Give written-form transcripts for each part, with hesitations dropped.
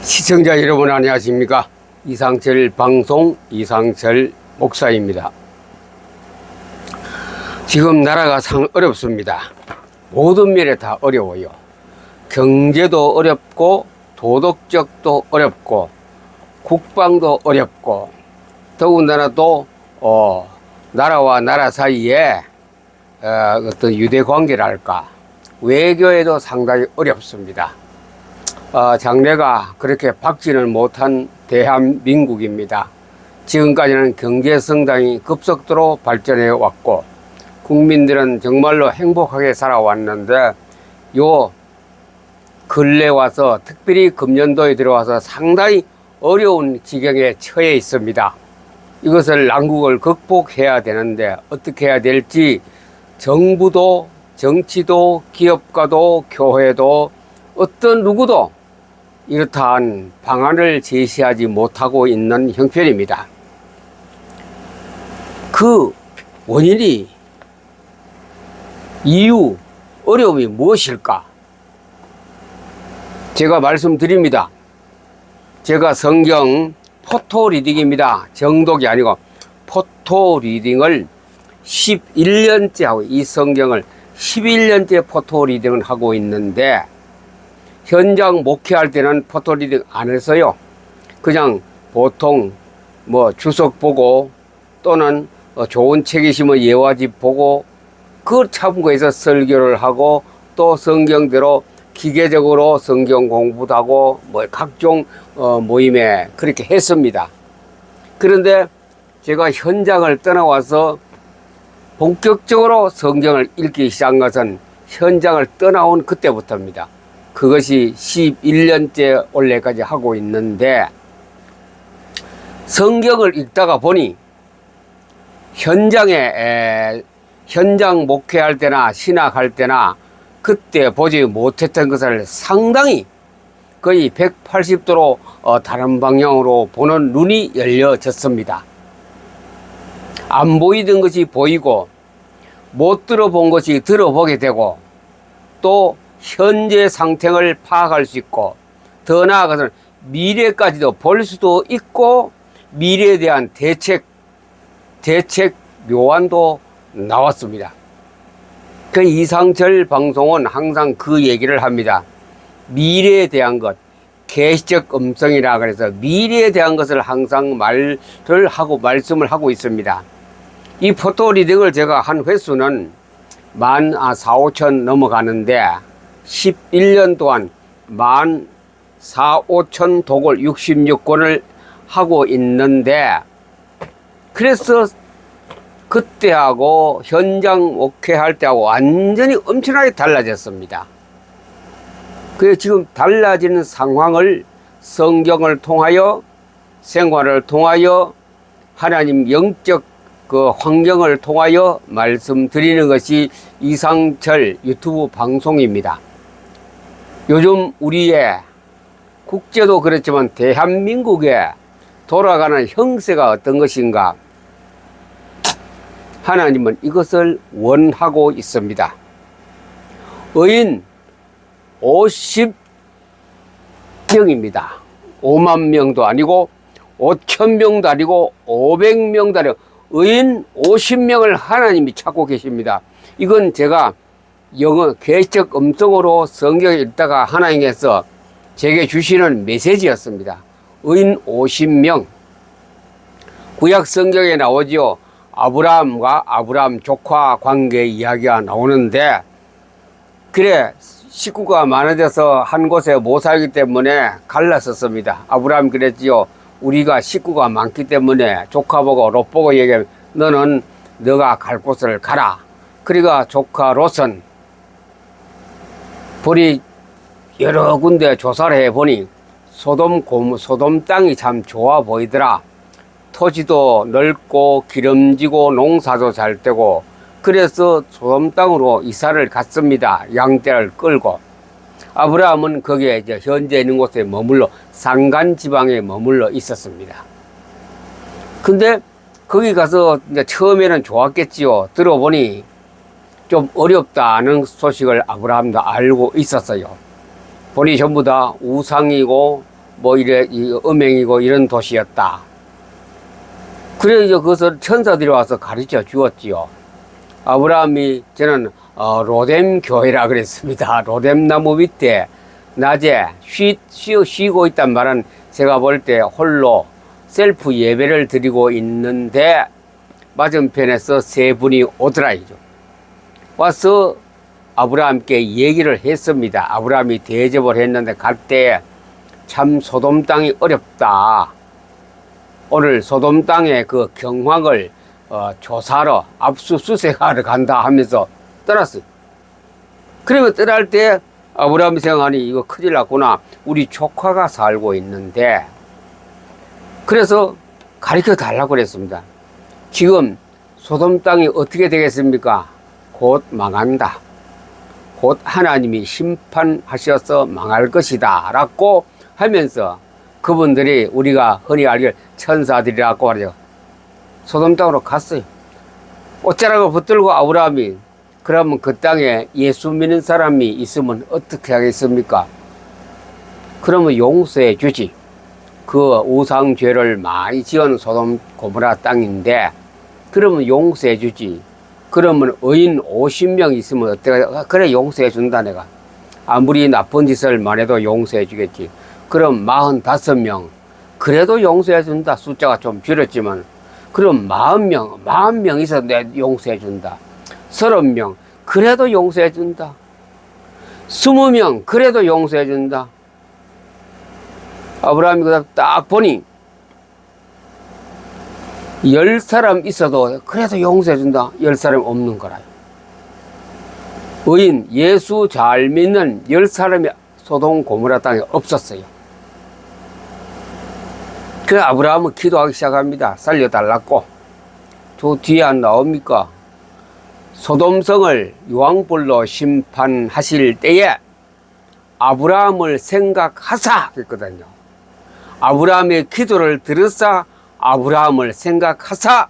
시청자 여러분 안녕하십니까. 이상철 방송 이상철 목사입니다. 지금 나라가 상 어렵습니다. 모든 면에 다 어려워요. 경제도 어렵고 도덕적도 어렵고 국방도 어렵고 더군다나 또 나라와 나라 사이에 어떤 유대관계랄까 외교에도 상당히 어렵습니다. 장래가 그렇게 밝지는 못한 대한민국입니다. 지금까지는 경제 성장이 급속도로 발전해 왔고 국민들은 정말로 행복하게 살아왔는데 요 근래 와서 특별히 금년도에 들어와서 상당히 어려운 지경에 처해 있습니다. 이것을 난국을 극복해야 되는데 어떻게 해야 될지 정부도 정치도 기업가도 교회도 어떤 누구도 이렇다한 방안을 제시하지 못하고 있는 형편입니다. 그 원인이 이유, 어려움이 무엇일까? 제가 말씀드립니다. 제가 성경 포토 리딩입니다. 정독이 아니고 포토 리딩을 11년째 하고 이 성경을 11년째 포토 리딩을 하고 있는데 현장 목회할 때는 포토 리딩 안 했어요. 그냥 보통 주석 보고 또는 좋은 책이 있으면 예화집 보고 그걸 참고해서 설교를 하고 또 성경대로 기계적으로 성경 공부도 하고 각종 모임에 그렇게 했습니다. 그런데 제가 현장을 떠나와서 본격적으로 성경을 읽기 시작한 것은 현장을 떠나온 그때부터입니다. 그것이 11년째 올해까지 하고 있는데 성경을 읽다가 보니 현장 목회할 때나 신학할 때나 그때 보지 못했던 것을 상당히 거의 180도로 다른 방향으로 보는 눈이 열려졌습니다. 안 보이던 것이 보이고 못 들어본 것이 들어보게 되고 또 현재 상태를 파악할 수 있고 더 나아가서는 미래까지도 볼 수도 있고 미래에 대한 대책 묘안도 나왔습니다. 그 이상철 방송은 항상 그 얘기를 합니다. 미래에 대한 것, 계시적 음성이라 그래서 미래에 대한 것을 항상 말씀을 하고 있습니다. 이 포토 리딩을 제가 한 횟수는 14,5천 넘어가는데 11년 동안 14,5천 독을 66권을 하고 있는데 그래서 그때하고 현장 목회할 때하고 완전히 엄청나게 달라졌습니다. 그래서 지금 달라지는 상황을 성경을 통하여 생활을 통하여 하나님 영적 그 환경을 통하여 말씀드리는 것이 이상철 유튜브 방송입니다. 요즘 우리의 국제도 그렇지만 대한민국에 돌아가는 형세가 어떤 것인가? 하나님은 이것을 원하고 있습니다. 의인 50명입니다. 5만 명도 아니고 5천 명도 아니고 500명도 아니고 의인 50명을 하나님이 찾고 계십니다. 이건 제가 영어 계시적 음성으로 성경을 읽다가 하나님께서 제게 주시는 메시지였습니다. 의인 50명. 구약 성경에 나오지요. 아브라함과 아브라함 조카 관계 이야기가 나오는데 그래 식구가 많아져서 한 곳에 못 살기 때문에 갈랐었습니다. 아브라함 그랬지요. 우리가 식구가 많기 때문에 조카 보고 롯 보고 얘기하면 너는 너가 갈 곳을 가라. 그러니까 조카 롯은 보리 여러 군데 조사를 해보니 소돔 땅이 참 좋아 보이더라. 토지도 넓고 기름지고 농사도 잘 되고 그래서 소돔 땅으로 이사를 갔습니다. 양떼를 끌고. 아브라함은 거기에 현재 있는 곳에 머물러 산간 지방에 머물러 있었습니다. 근데 거기 가서 이제 처음에는 좋았겠지요. 들어보니 좀 어렵다는 소식을 아브라함도 알고 있었어요. 보니 전부 다 우상이고 뭐 이래 음행이고 이런 도시였다. 그래 이제 그것을 천사들이 와서 가르쳐 주었지요. 아브라함이 저는 로뎀 교회라 그랬습니다. 로뎀 나무 밑에 낮에 쉬고 있단 말은 제가 볼 때 홀로 셀프 예배를 드리고 있는데 맞은편에서 세 분이 오더라이죠. 와서 아브라함께 얘기를 했습니다. 아브라함이 대접을 했는데 갈 때 참 소돔 땅이 어렵다. 오늘 소돔 땅의 그 경황을 조사하러 압수수색하러 간다 하면서 떠났어요. 그러면 떠날 때 아브라함이 생각하니 이거 큰일 났구나. 우리 조카가 살고 있는데 그래서 가르쳐 달라고 그랬습니다. 지금 소돔 땅이 어떻게 되겠습니까? 곧 망한다. 곧 하나님이 심판하셔서 망할 것이다 라고 하면서 그분들이 우리가 흔히 알기를 천사들이라고 하죠. 소돔 땅으로 갔어요. 옷자락을 붙들고 아브라함이 그러면 그 땅에 예수 믿는 사람이 있으면 어떻게 하겠습니까? 그러면 용서해 주지. 그 우상죄를 많이 지은 소돔 고모라 땅인데 그러면 용서해 주지. 그러면 의인 50명 있으면 어때요? 그래 용서해 준다 내가. 아무리 나쁜 짓을 말해도 용서해 주겠지. 그럼 45명 그래도 용서해 준다. 숫자가 좀 줄었지만 그럼 40명 있어도 내 용서해 준다. 30명 그래도 용서해 준다. 20명 그래도 용서해 준다. 아브라함이 그다음 딱 보니 10사람 있어도 그래도 용서해 준다. 10사람 없는 거라요. 의인 예수 잘 믿는 10사람이 소돔 고모라 땅에 없었어요. 그래서 아브라함은 기도하기 시작합니다. 살려달라고. 저 뒤에 안 나옵니까? 소돔성을 유황불로 심판하실 때에 아브라함을 생각하사 했거든요. 아브라함의 기도를 들으사 아브라함을 생각하사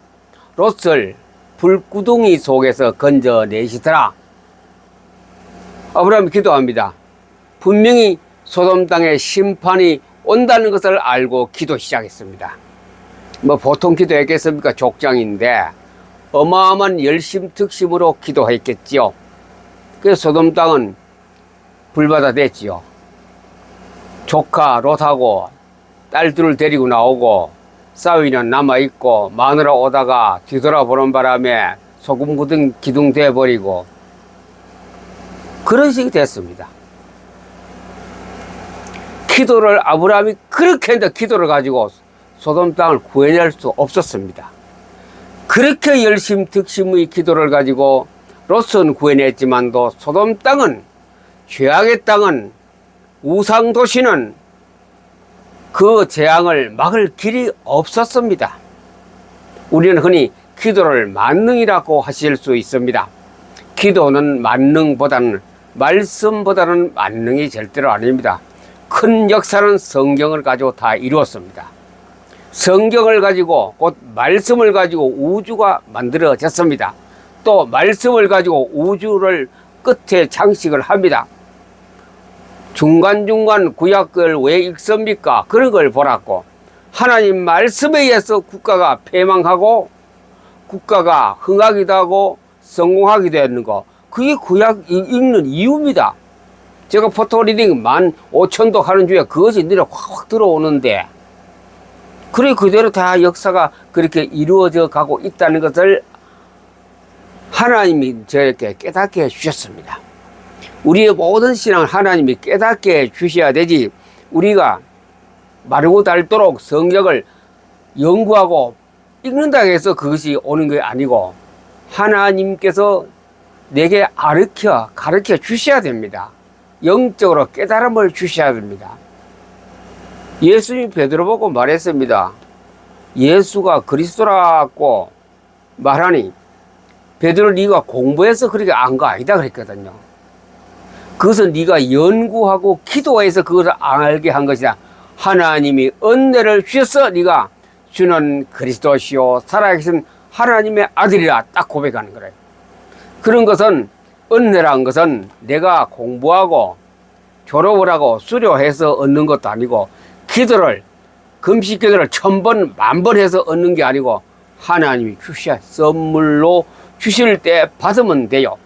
롯을 불구덩이 속에서 건져내시더라. 아브라함이 기도합니다. 분명히 소돔 땅에 심판이 온다는 것을 알고 기도 시작했습니다. 뭐 보통 기도했겠습니까? 족장인데 어마어마한 열심특심으로 기도했겠지요. 그래서 소돔 땅은 불바다 됐지요. 조카 롯하고 딸들을 데리고 나오고 싸위는 남아있고 마누라 오다가 뒤돌아보는 바람에 소금 기둥 돼버리고 그런 식이 됐습니다. 기도를 아브라함이 그렇게 했는데 기도를 가지고 소돔 땅을 구해낼 수 없었습니다. 그렇게 열심특심의 기도를 가지고 롯은 구해냈지만도 소돔 땅은 죄악의 땅은 우상 도시는 그 재앙을 막을 길이 없었습니다. 우리는 흔히 기도를 만능이라고 하실 수 있습니다. 기도는 만능보다는 말씀보다는 만능이 절대로 아닙니다. 큰 역사는 성경을 가지고 다 이루었습니다. 성경을 가지고 곧 말씀을 가지고 우주가 만들어졌습니다. 또 말씀을 가지고 우주를 끝에 장식을 합니다. 중간중간 구약을 왜 읽습니까? 그런 걸 보라고. 하나님 말씀에 의해서 국가가 폐망하고 국가가 흥하기도 하고 성공하기도 하는 거. 그게 구약 읽는 이유입니다. 제가 포토 리딩 15,000도 하는 중에 그것이 눈에 확 들어오는데 그래 그대로 다 역사가 그렇게 이루어져 가고 있다는 것을 하나님이 저에게 깨닫게 해주셨습니다. 우리의 모든 신앙을 하나님이 깨닫게 해주셔야 되지 우리가 마르고 닳도록 성경을 연구하고 읽는다고 해서 그것이 오는 게 아니고 하나님께서 내게 가르쳐 주셔야 됩니다. 영적으로 깨달음을 주셔야 됩니다. 예수님이 베드로 보고 말했습니다. 예수가 그리스도라고 말하니 베드로 네가 공부해서 그렇게 안 거 아니다 그랬거든요. 그것은 네가 연구하고 기도해서 그것을 알게 한 것이다. 하나님이 은혜를 주셔서 네가 주는 그리스도시요 살아계신 하나님의 아들이라 딱 고백하는 거예요. 그런 것은 은혜란 것은 내가 공부하고 졸업을 하고 수료해서 얻는 것도 아니고 기도를, 금식 기도를 1000번, 10,000번 해서 얻는 게 아니고 하나님이 주셔 선물로 주실 때 받으면 돼요.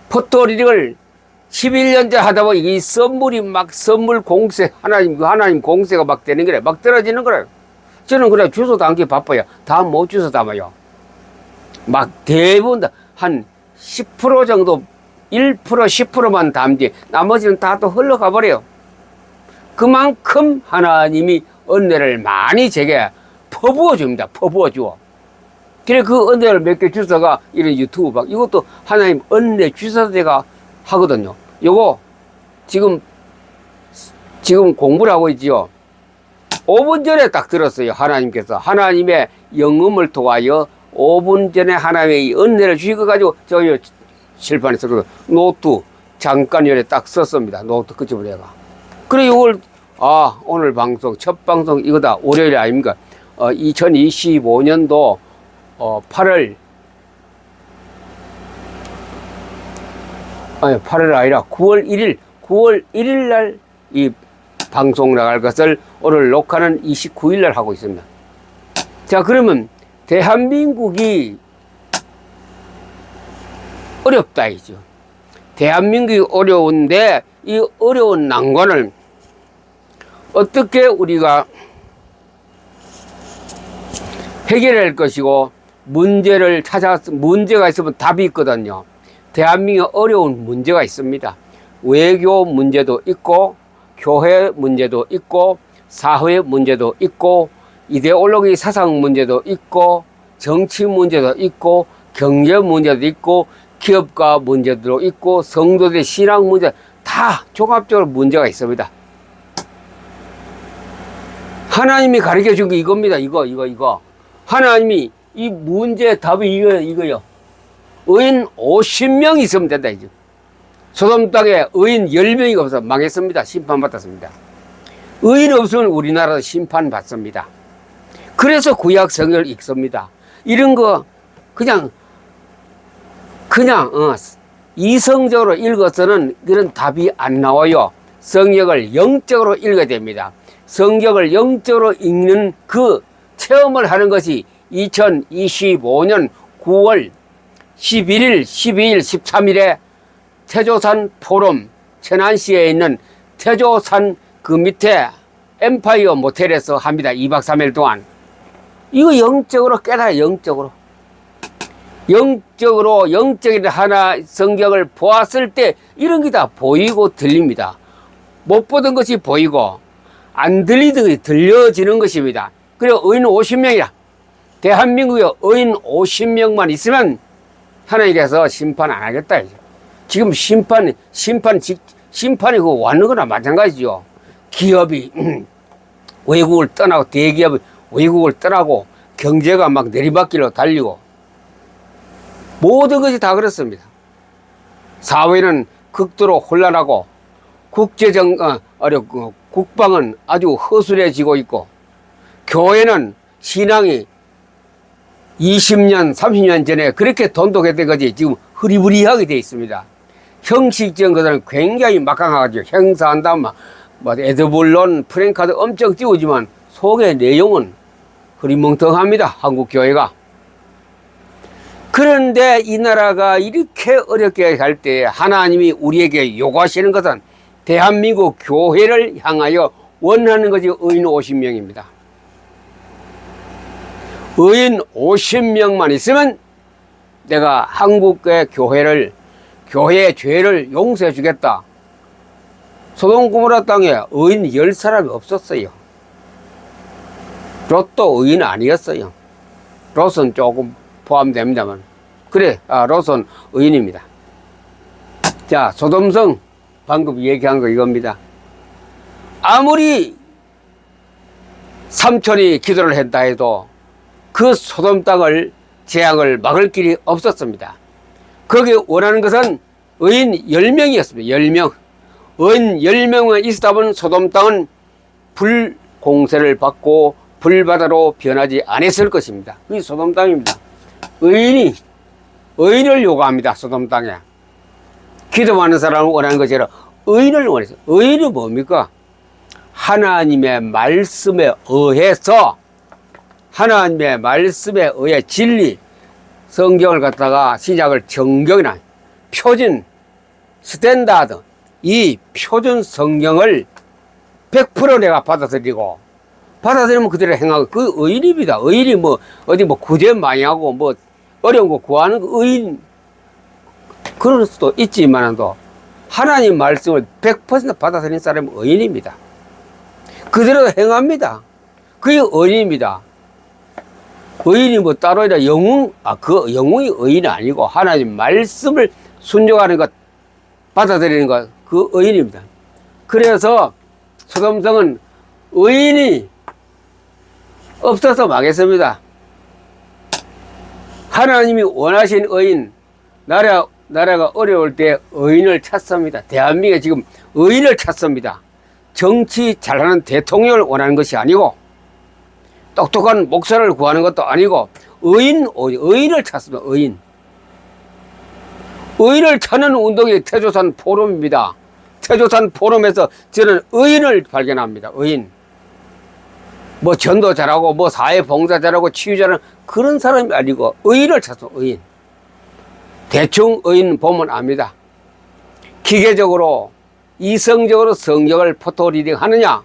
포토리딩을 11년째 하다 보니 이 선물이 막 선물 공세, 하나님 공세가 막 되는 거래. 막 떨어지는 거래. 저는 그래 주소 담기 바빠요. 다 못 주소 담아요. 막 대부분 한 10% 정도, 1%, 10%만 담지 나머지는 다 또 흘러가 버려요. 그만큼 하나님이 은혜를 많이 제게 퍼부어 줍니다. 퍼부어 주어. 그래 그 은혜를 몇 개 주서가 이런 유튜브 막 이것도 하나님 은혜 주셔서 제가 하거든요. 요거 지금 공부를 하고 있지요. 5분 전에 딱 들었어요. 하나님께서 하나님의 영음을 통하여 5분 전에 하나님의 은혜를 주시고 가지고 저희 칠판에 썼거든. 노트 잠깐 전에 딱 썼습니다. 노트 그쪽으로 내가. 그래 이걸 오늘 방송 첫 방송 이거다. 월요일 아닙니까? 2025년도 8월 아니라 9월 1일 날 이 방송 나갈 것을 오늘 녹화는 29일 날 하고 있습니다. 자, 그러면 대한민국이 어렵다 이죠. 대한민국이 어려운데 이 어려운 난관을 어떻게 우리가 해결할 것이고 문제가 있으면 답이 있거든요. 대한민국에 어려운 문제가 있습니다. 외교 문제도 있고 교회 문제도 있고 사회 문제도 있고 이데올로기 사상 문제도 있고 정치 문제도 있고 경제 문제도 있고 기업가 문제도 있고 성도들의 신앙 문제 다 종합적으로 문제가 있습니다. 하나님이 가르쳐 준 게 이겁니다. 이거. 하나님이 이 문제의 답이 이거요. 의인 50명 있으면 된다, 이제. 소돔 땅에 의인 10명이 없어서 망했습니다. 심판받았습니다. 의인 없으면 우리나라도 심판받습니다. 그래서 구약 성경을 읽습니다. 이런 거 그냥 이성적으로 읽어서는 그런 답이 안 나와요. 성경을 영적으로 읽어야 됩니다. 성경을 영적으로 읽는 그 체험을 하는 것이 2025년 9월 11일, 12일, 13일에 태조산 포럼, 천안시에 있는 태조산 그 밑에 엠파이어 모텔에서 합니다. 2박 3일 동안. 이거 영적으로 깨달아요, 영적인 하나 성경을 보았을 때 이런 게 다 보이고 들립니다. 못 보던 것이 보이고 안 들리던 것이 들려지는 것입니다. 그리고 의인 50명이라. 대한민국에 의인 50명만 있으면 하나님께서 심판 안 하겠다. 지금 심판이 그거 왔는 거나 마찬가지죠. 기업이 외국을 떠나고 대기업이 외국을 떠나고 경제가 막 내리막길로 달리고 모든 것이 다 그렇습니다. 사회는 극도로 혼란하고 국방은 아주 허술해지고 있고 교회는 신앙이 20년, 30년 전에 그렇게 돈독했던 것이 지금 흐리부리하게 되어 있습니다. 형식적인 것은 굉장히 막강하죠. 행사한다면 에드블론, 프랭카드 엄청 띄우지만 속의 내용은 흐리멍텅합니다. 한국 교회가. 그런데 이 나라가 이렇게 어렵게 할 때 하나님이 우리에게 요구하시는 것은 대한민국 교회를 향하여 원하는 것이 의인 50명입니다. 의인 50명만 있으면 내가 한국의 교회의 죄를 용서해 주겠다. 소돔 고모라 땅에 의인 10사람이 없었어요. 롯도 의인 아니었어요. 롯은 조금 포함됩니다만. 그래, 롯은 의인입니다. 자, 소돔성 방금 얘기한 거 이겁니다. 아무리 삼촌이 기도를 했다 해도 그 소돔 땅을 재앙을 막을 길이 없었습니다. 거기 원하는 것은 의인 10명이었습니다. 10명. 의인 10명만 있었다 보면 소돔 땅은 불 공세를 받고 불바다로 변하지 않았을 것입니다. 그게 소돔 땅입니다. 의인을 요구합니다. 소돔 땅에. 기도 많은 사람을 원하는 것이 아니라 의인을 원했어요. 의인은 뭡니까? 하나님의 말씀에 의해 진리, 성경을 갖다가 신약을 정경이나 표준, 스탠다드, 이 표준 성경을 100% 내가 받아들이면 그대로 행하고, 그 의인입니다. 의인이 뭐 어디 뭐 구제 많이 하고 뭐 어려운 거 구하는 거 의인, 그럴 수도 있지만도 하나님 말씀을 100% 받아들인 사람은 의인입니다. 그대로 행합니다. 그게 의인입니다. 의인이 뭐 따로 아니라 그 영웅이 의인이 아니고 하나님 말씀을 순종하는 것, 받아들이는 것, 그 의인입니다. 그래서 소돔성은 의인이 없어서 망했습니다. 하나님이 원하신 의인, 나라가 어려울 때 의인을 찾습니다. 대한민국에 지금 의인을 찾습니다. 정치 잘하는 대통령을 원하는 것이 아니고, 똑똑한 목사를 구하는 것도 아니고, 의인을 찾습니다. 의인을 찾는 운동이 태조산 포럼입니다. 태조산 포럼에서 저는 의인을 발견합니다. 의인. 뭐 전도 잘하고, 뭐 사회 봉사 잘하고, 치유 잘하는 그런 사람이 아니고, 의인을 찾습니다. 의인. 대충 의인 보면 압니다. 기계적으로, 이성적으로 성경을 포토 리딩 하느냐,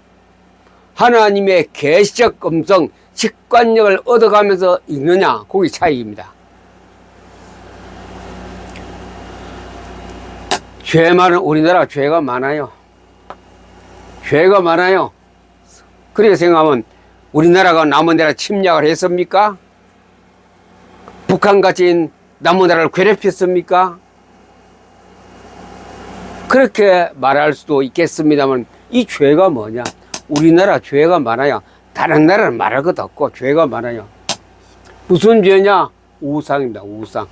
하나님의 계시적 음성, 직관력을 얻어가면서 읽느냐, 그게 차이입니다. 죄 많은 우리나라 죄가 많아요. 죄가 많아요. 그렇게 생각하면 우리나라가 남은 나라 침략을 했습니까? 북한같이 남은 나라를 괴롭혔습니까? 그렇게 말할 수도 있겠습니다만, 이 죄가 뭐냐? 우리나라 죄가 많아요. 다른 나라는 말할 것도 없고 죄가 많아요. 무슨 죄냐? 우상입니다. 우상.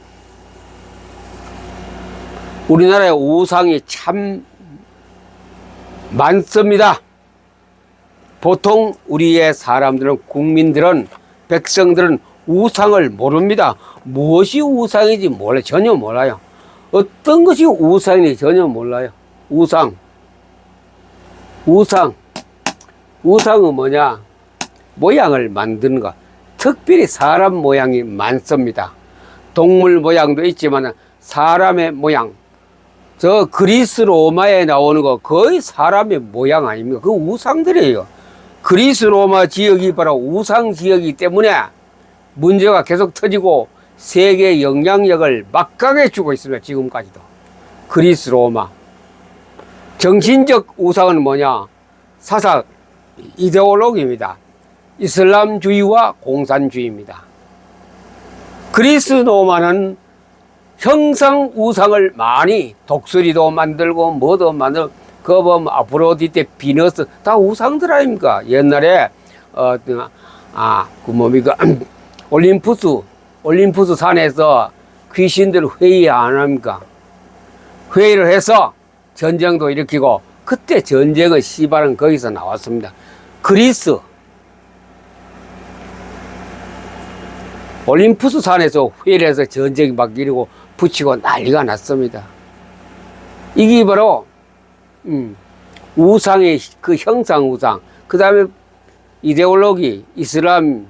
우리나라의 우상이 참 많습니다. 보통 우리의 사람들은, 국민들은, 백성들은 우상을 모릅니다. 무엇이 우상인지 전혀 몰라요. 어떤 것이 우상인지 전혀 몰라요. 우상은 뭐냐? 모양을 만드는 것. 특별히 사람 모양이 많습니다. 동물 모양도 있지만 사람의 모양. 저 그리스 로마에 나오는 거 거의 사람의 모양 아닙니까? 그 우상들이에요. 그리스 로마 지역이 바로 우상 지역이기 때문에 문제가 계속 터지고 세계 영향력을 막강하게 주고 있습니다. 지금까지도. 그리스 로마. 정신적 우상은 뭐냐? 사상, 이데올로기입니다. 이슬람주의와 공산주의입니다. 그리스 로마는 형상 우상을 많이, 독수리도 만들고 뭐도 만들고, 그거 보면 아프로디테, 비너스 다 우상들 아닙니까? 옛날에 올림푸스 산에서 귀신들 회의 안 합니까? 회의를 해서 전쟁도 일으키고, 그때 전쟁의 시발은 거기서 나왔습니다. 그리스 올림푸스 산에서 회의를 해서 전쟁이 막 일고 붙이고 난리가 났습니다. 이게 바로 우상의 그 형상 우상, 그 다음에 이데올로기, 이슬람,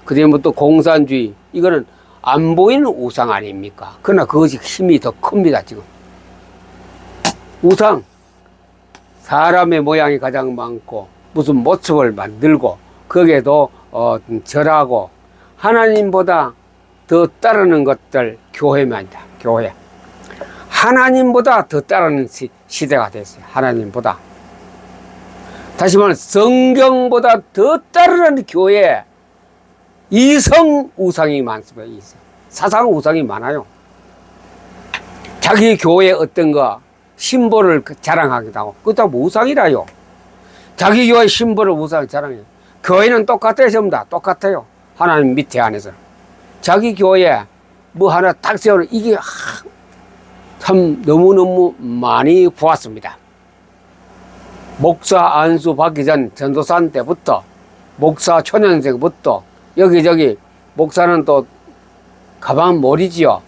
그 다음에 또 공산주의, 이거는 안 보이는 우상 아닙니까? 그러나 그것이 힘이 더 큽니다. 지금 우상, 사람의 모양이 가장 많고 무슨 모습을 만들고 거기에도 절하고 하나님보다 더 따르는 것들, 교회만이다. 교회. 하나님보다 더 따르는 시대가 됐어요. 하나님보다. 다시 말하면 성경보다 더 따르는 교회. 이성 우상이 많습니다. 이성. 사상 우상이 많아요. 자기 교회 어떤 거 심볼을 자랑하기도 하고, 그것도 우상이라요. 자기 교회 심볼을 우상 자랑해요. 교회는 똑같아요. 전부 다 똑같아요. 하나님 밑에 안에서. 자기 교회 뭐 하나 딱 세우는, 이게 참 너무너무 많이 보았습니다. 목사 안수 받기 전 전도산 때부터, 목사 초년생부터 여기저기 목사는 또 가방 머리지요.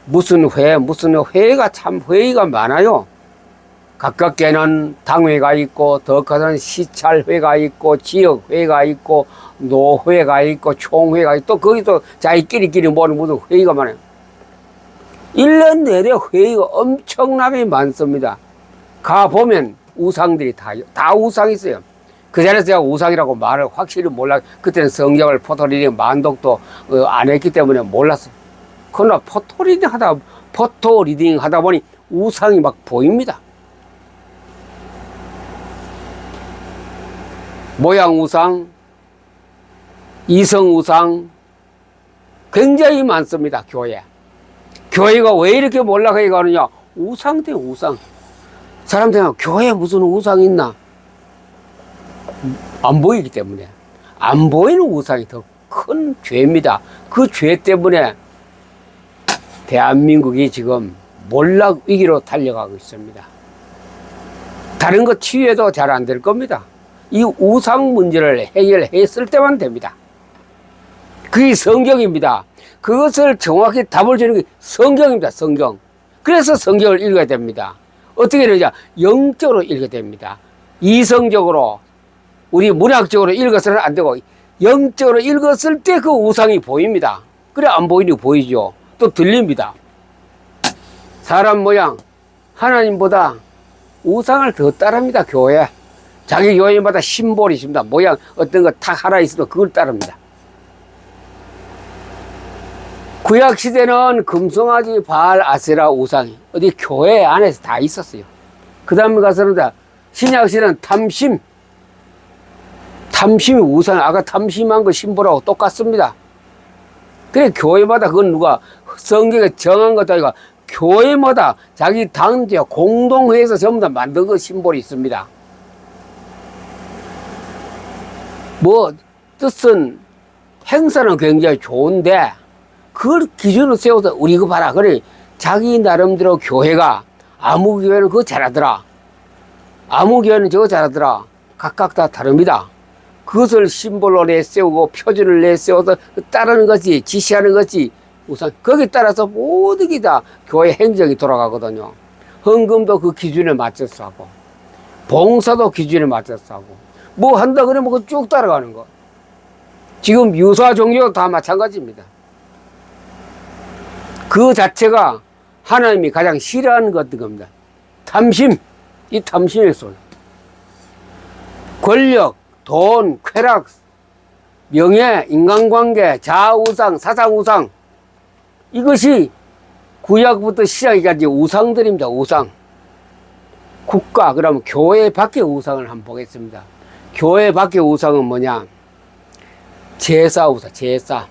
무슨 회의가 참 회의가 많아요. 가깝게는 당회가 있고, 더 커서는 시찰회가 있고, 지역회가 있고, 노회가 있고, 총회가 있고, 또 거기도 자기끼리끼리 모는 무슨 회의가 많아요. 1년 내내 회의가 엄청나게 많습니다. 가보면 우상들이 다 우상이 있어요. 그 자리에서 제가 우상이라고 말을 확실히 몰라. 그때는 성경을 포토리딩 만독도 안 했기 때문에 몰랐어요. 그러나 포토리딩 하다 보니 우상이 막 보입니다. 모양 우상, 이성 우상, 굉장히 많습니다, 교회. 교회가 왜 이렇게 몰락해 가느냐? 우상 때문에 우상. 사람들은 교회에 무슨 우상이 있나? 안 보이기 때문에. 안 보이는 우상이 더 큰 죄입니다. 그 죄 때문에 대한민국이 지금 몰락 위기로 달려가고 있습니다. 다른 거 치유해도 잘 안 될 겁니다. 이 우상 문제를 해결했을 때만 됩니다. 그게 성경입니다. 그것을 정확히 답을 주는 게 성경입니다. 성경. 그래서 성경을 읽어야 됩니다. 어떻게 되냐? 영적으로 읽어야 됩니다. 이성적으로, 우리 문학적으로 읽어서는 안 되고 영적으로 읽었을 때 그 우상이 보입니다. 그래 안 보이니 보이죠. 또 들립니다. 사람 모양 하나님보다 우상을 더 따릅니다. 교회. 자기 교회마다 심볼이 있습니다. 모양 어떤 거 탁 하나 있어도 그걸 따릅니다. 구약시대는 금송아지, 바알, 아세라 우상이 어디 교회 안에서 다 있었어요. 그 다음에 가서는 신약시대는 탐심이 우상, 아까 탐심한 거 심보라고 똑같습니다. 그래, 교회마다 그건 누가 성경에 정한 것도 아니고 교회마다 자기 당제 공동회에서 전부 다 만든 그 심볼이 있습니다. 뭐, 뜻은, 행사는 굉장히 좋은데, 그걸 기준으로 세워서, 우리 이거 봐라. 그래, 자기 나름대로 교회가, 아무 교회는 그거 잘하더라. 아무 교회는 저거 잘하더라. 각각 다 다릅니다. 그것을 심볼로 내세우고, 표준을 내세워서 따르는 거지, 지시하는 거지. 우선, 거기에 따라서 모든 게 다 교회 행정이 돌아가거든요. 헌금도 그 기준에 맞춰서 하고, 봉사도 기준에 맞춰서 하고, 뭐 한다 그러면 그 쭉 따라가는 거. 지금 유사 종교도 다 마찬가지입니다. 그 자체가 하나님이 가장 싫어하는 것인 겁니다. 탐심, 이 탐심의 소리. 권력, 돈, 쾌락, 명예, 인간관계, 자아우상, 사상우상. 이것이 구약부터 시작해가지 우상들입니다. 우상. 국가, 그러면 교회 밖의 우상을 한번 보겠습니다. 교회 밖의 우상은 뭐냐? 제사 우상, 제사.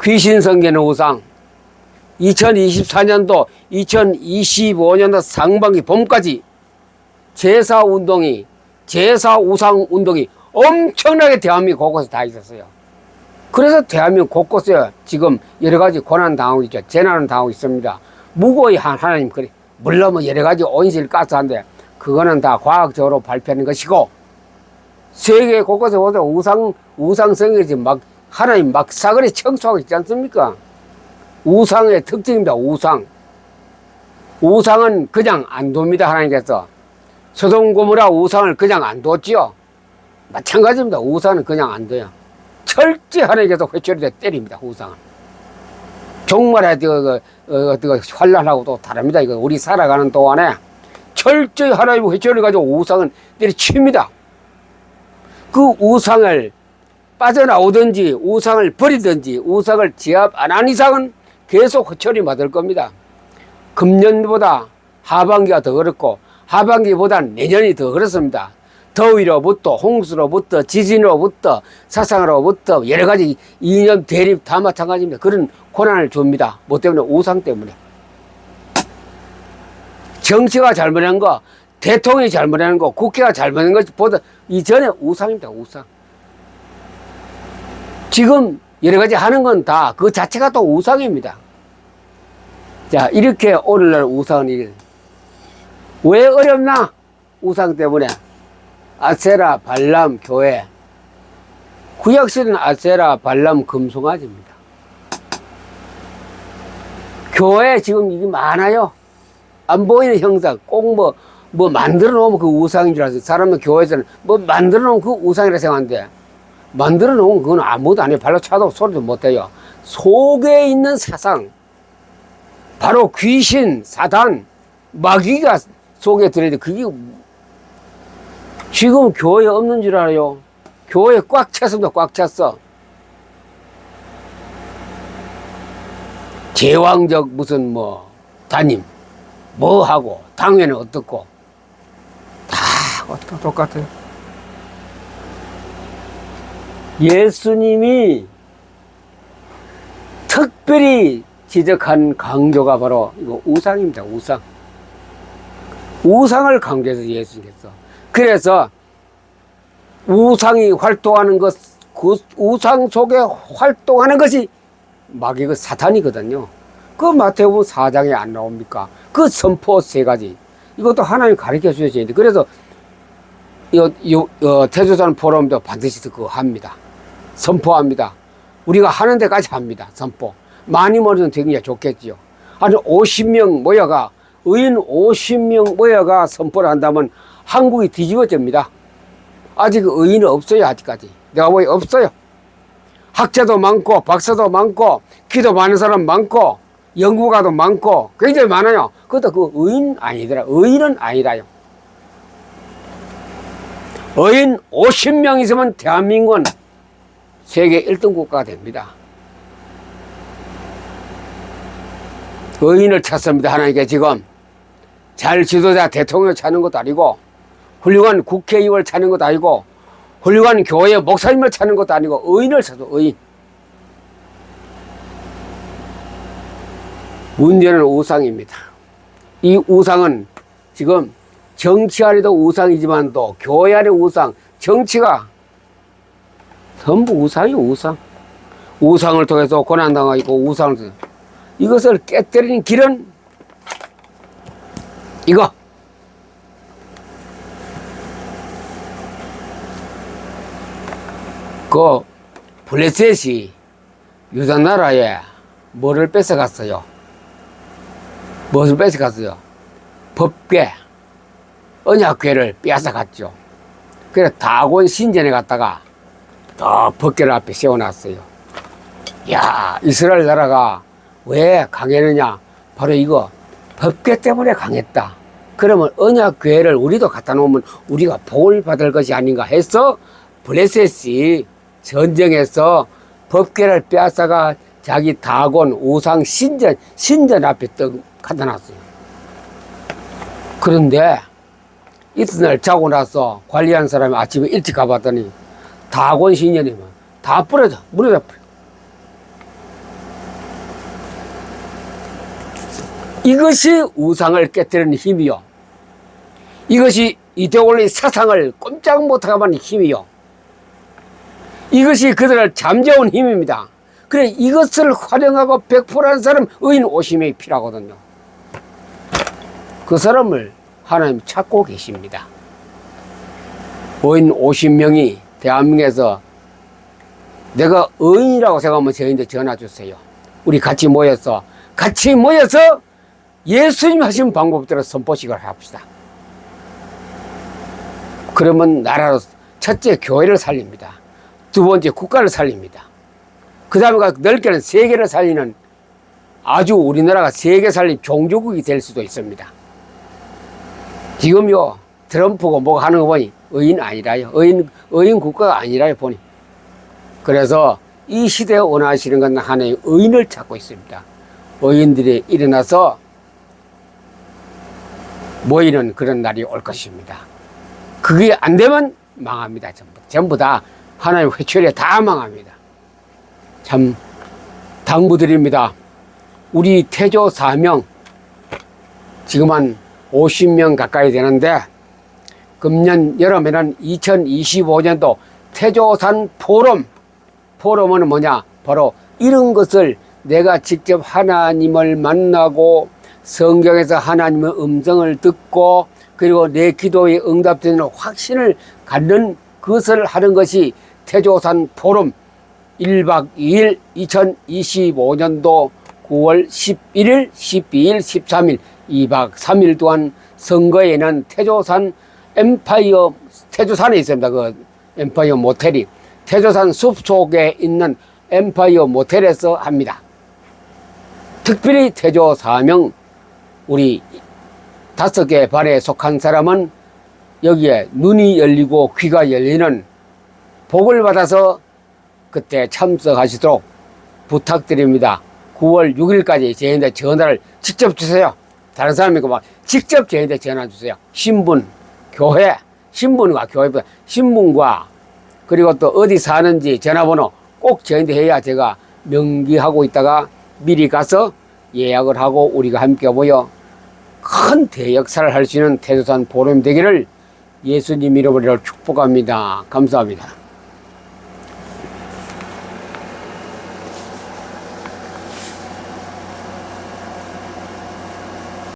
귀신 섬기는 우상. 2024년도, 2025년도 상반기 봄까지 제사 우상 운동이 엄청나게 대한민국 곳곳에 다 있었어요. 그래서 대한민국 곳곳에 지금 여러 가지 고난 당하고 있죠. 재난을 당하고 있습니다. 무고히 하나님, 그래. 물론 뭐 여러 가지 온실 가스한데, 그거는 다 과학적으로 발표하는 것이고, 세계 곳곳에 보자 우상성이 지금 막 하나님 막 사거리 청소하고 있지 않습니까? 우상의 특징입니다. 우상은 그냥 안 둡니다. 하나님께서 소돔 고모라 우상을 그냥 안 뒀지요. 마찬가지입니다. 우상은 그냥 안 둬요. 철저히 하나님께서 회초리에 때립니다. 우상은 정말 환란하고 또 다릅니다. 이거 우리 살아가는 동안에 철저히 하나님 회초리를 가지고 우상은 때려칩니다. 그 우상을 빠져나오든지 우상을 버리든지 우상을 제압 안 한 이상은 계속 회초리 맞을 겁니다. 금년보다 하반기가 더 그렇고 하반기보다 내년이 더 그렇습니다. 더위로부터 홍수로부터 지진으로부터 사상으로부터 여러 가지 이념 대립 다 마찬가지입니다. 그런 고난을 줍니다. 뭐 때문에? 우상 때문에. 정치가 잘못한 거, 대통령이 잘못한 거, 국회가 잘못한 것보다 이전에 우상입니다. 우상. 지금 여러 가지 하는 건 다 그 자체가 또 우상입니다. 자, 이렇게 오늘날 우상은 왜 어렵나? 우상 때문에. 아세라, 발람, 교회. 구약시대는 아세라, 발람, 금송아지입니다. 교회에 지금 이게 많아요. 안 보이는 형상, 꼭 뭐 만들어 놓으면 그 우상인 줄 알았어요. 사람은 교회에서는 뭐 만들어 놓으면 그 우상이라 생각하는데, 만들어 놓으면 그건 아무것도 안 해요. 발로 차도 소리도 못 해요. 속에 있는 사상, 바로 귀신, 사단, 마귀가 속에 들어있는데, 그게 지금 교회에 없는 줄 알아요. 교회에 꽉 찼습니다. 꽉 찼어. 제왕적 무슨 뭐 담임 뭐 하고 당회는 어떻고 다 똑같아요. 예수님이 특별히 지적한 강조가 바로 이거 우상입니다. 우상. 우상을 강조해서 예수님께서. 그래서 우상이 활동하는 것, 그 우상 속에 활동하는 것이 마귀가 사탄이거든요. 그 마태복음 4장에 안 나옵니까? 그 선포 세 가지. 이것도 하나님 가르쳐 주셔야 되는데, 그래서 태조산 포럼도 반드시 그거 합니다. 선포합니다. 우리가 하는 데까지 합니다. 선포. 많이 모이면 되게 좋겠지요. 한 50명 모여가, 의인 50명 모여가 선포를 한다면 한국이 뒤집어집니다. 아직 의인은 없어요. 아직까지 내가 보기 없어요. 학자도 많고 박사도 많고 기도 많은 사람 많고 연구가도 많고 굉장히 많아요. 그것도 그 의인 아니더라. 의인은 아니라요. 의인 50명 있으면 대한민국은 세계 1등 국가가 됩니다. 의인을 찾습니다. 하나님께 지금 잘 지도자 대통령을 찾는 것도 아니고, 훌륭한 국회의원을 찾는 것도 아니고, 훌륭한 교회 목사님을 찾는 것도 아니고, 의인을 찾아. 의인. 문제는 우상입니다. 이 우상은 지금 정치 안에도 우상이지만 또 교회 안에 우상, 정치가 전부 우상이에요. 우상. 우상을 통해서 고난당하고 우상을 통해서. 이것을 깨뜨리는 길은 이거. 그 블레셋이 유다 나라에 뭐를 뺏어갔어요? 무엇을 뺏어갔어요? 법궤, 언약궤를 빼앗아갔죠. 그래서 다곤 신전에 갔다가 더 법궤를 앞에 세워놨어요. 야, 이스라엘 나라가 왜 강했느냐? 바로 이거 법궤 때문에 강했다. 그러면 언약궤를 우리도 갖다 놓으면 우리가 복을 받을 것이 아닌가 해서 블레셋이 전쟁에서 법궤를 빼앗아가 자기 다곤 우상 신전 앞에 떡 갖다 놨어요. 그런데 이튿날 자고 나서 관리하는 사람이 아침에 일찍 가봤더니 다곤 신전이 다 부러져. 무너져 버려. 이것이 우상을 깨뜨리는 힘이요. 이것이 이데올로기 사상을 꼼짝 못하게 하는 힘이요. 이것이 그들을 잠재운 힘입니다. 그래, 이것을 활용하고 백포하는 사람, 의인 50명이 필요하거든요. 그 사람을 하나님 찾고 계십니다. 의인 50명이 대한민국에서 내가 의인이라고 생각하면 저희한테 전화 주세요. 우리 같이 모여서 예수님 하신 방법대로 선포식을 합시다. 그러면 나라로 첫째 교회를 살립니다. 두 번째 국가를 살립니다. 그 다음에 넓게는 세계를 살리는 아주 우리나라가 세계 살림 종주국이 될 수도 있습니다. 지금요 트럼프가 뭐가 하는 거 보니 의인 아니라요. 의인 국가가 아니라요 보니. 그래서 이 시대에 원하시는 건 하나의 의인을 찾고 있습니다. 의인들이 일어나서 모이는 그런 날이 올 것입니다. 그게 안 되면 망합니다. 전부 다 하나님 회초리에 다 망합니다. 참 당부드립니다. 우리 태조 사명 지금 한 50명 가까이 되는데, 금년 여름에는 2025년도 태조산 포럼은 뭐냐? 바로 이런 것을 내가 직접 하나님을 만나고 성경에서 하나님의 음성을 듣고 그리고 내 기도에 응답되는 확신을 갖는 그것을 하는 것이 태조산 포럼 1박 2일 2025년도 9월 11일, 12일, 13일 2박 3일 동안 선거에는 태조산 엠파이어, 태조산에 있습니다. 그 엠파이어 모텔이. 태조산 숲속에 있는 엠파이어 모텔에서 합니다. 특별히 태조 사명, 우리 5개 발에 속한 사람은 여기에 눈이 열리고 귀가 열리는 복을 받아서 그때 참석하시도록 부탁드립니다. 9월 6일까지 저희한테 전화를 직접 주세요. 다른 사람이고 막 직접 저희한테 전화 주세요. 신분, 교회, 신분과 교회보다 신분과 그리고 또 어디 사는지 전화번호 꼭 저희한테 해야 제가 명기하고 있다가 미리 가서 예약을 하고 우리가 함께 모여 큰 대역사를 할 수 있는 태조산 보름 되기를 예수님 이름으로 축복합니다. 감사합니다.